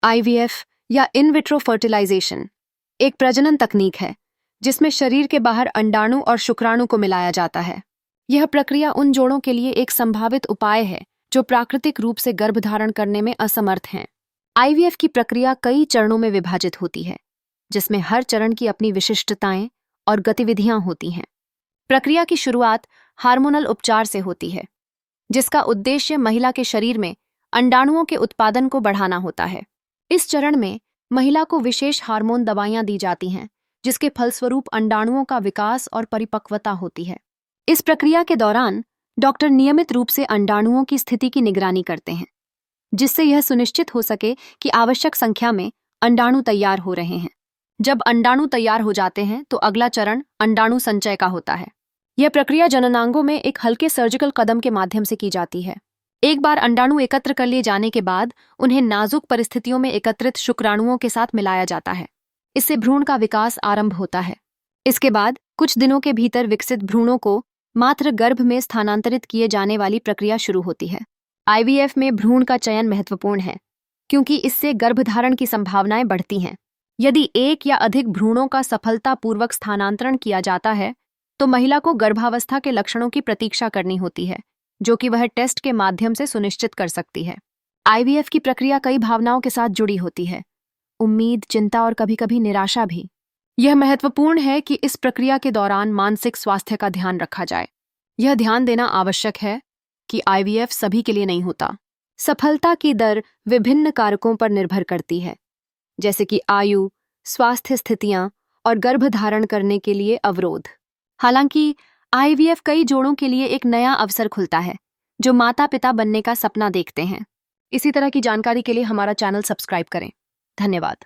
IVF या in vitro fertilisation एक प्रजनन तकनीक है जिसमें शरीर के बाहर अंडाणु और शुक्राणु को मिलाया जाता है। यह प्रक्रिया उन जोड़ों के लिए एक संभावित उपाय है जो प्राकृतिक रूप से गर्भधारण करने में असमर्थ हैं। आईवीएफ की प्रक्रिया कई चरणों में विभाजित होती है, जिसमें हर चरण की अपनी विशिष्टताएं और गतिविधियां होती हैं। प्रक्रिया की शुरुआत हार्मोनल उपचार से होती है, जिसका उद्देश्य महिला के शरीर में अंडाणुओं के उत्पादन को बढ़ाना होता है। इस चरण में महिला को विशेष हार्मोन दवाइयां दी जाती हैं, जिसके फलस्वरूप अंडाणुओं का विकास और परिपक्वता होती है। इस प्रक्रिया के दौरान डॉक्टर नियमित रूप से अंडाणुओं की स्थिति की निगरानी करते हैं, जिससे यह सुनिश्चित हो सके कि आवश्यक संख्या में अंडाणु तैयार हो रहे हैं। जब अंडाणु तैयार हो जाते हैं तो अगला चरण अंडाणु संचय का होता है। यह प्रक्रिया जननांगों में एक हल्के सर्जिकल कदम के माध्यम से की जाती है। एक बार अंडाणु एकत्र कर लिए जाने के बाद उन्हें नाजुक परिस्थितियों में एकत्रित शुक्राणुओं के साथ मिलाया जाता है। इससे भ्रूण का विकास आरंभ होता है। इसके बाद कुछ दिनों के भीतर विकसित भ्रूणों को मात्र गर्भ में स्थानांतरित किए जाने वाली प्रक्रिया शुरू होती है। आईवीएफ में भ्रूण का चयन महत्वपूर्ण है, क्योंकि इससे गर्भधारण की संभावनाएं बढ़ती हैं। यदि एक या अधिक भ्रूणों का सफलतापूर्वक स्थानांतरण किया जाता है तो महिला को गर्भावस्था के लक्षणों की प्रतीक्षा करनी होती है, जो कि वह टेस्ट के माध्यम से सुनिश्चित कर सकती है। आईवीएफ की प्रक्रिया कई भावनाओं के साथ जुड़ी होती है, उम्मीद, चिंता और कभी-कभी निराशा भी। यह महत्वपूर्ण है कि इस प्रक्रिया के दौरान मानसिक स्वास्थ्य का ध्यान रखा जाए। यह ध्यान देना आवश्यक है कि आईवीएफ सभी के लिए नहीं होता। सफलता की दर विभिन्न कारकों पर निर्भर करती है, जैसे कि आयु, स्वास्थ्य स्थितियां और गर्भधारण करने के लिए अवरोध। हालांकि आईवीएफ कई जोड़ों के लिए एक नया अवसर खुलता है जो माता-पिता बनने का सपना देखते हैं। इसी तरह की जानकारी के लिए हमारा चैनल सब्सक्राइब करें। धन्यवाद।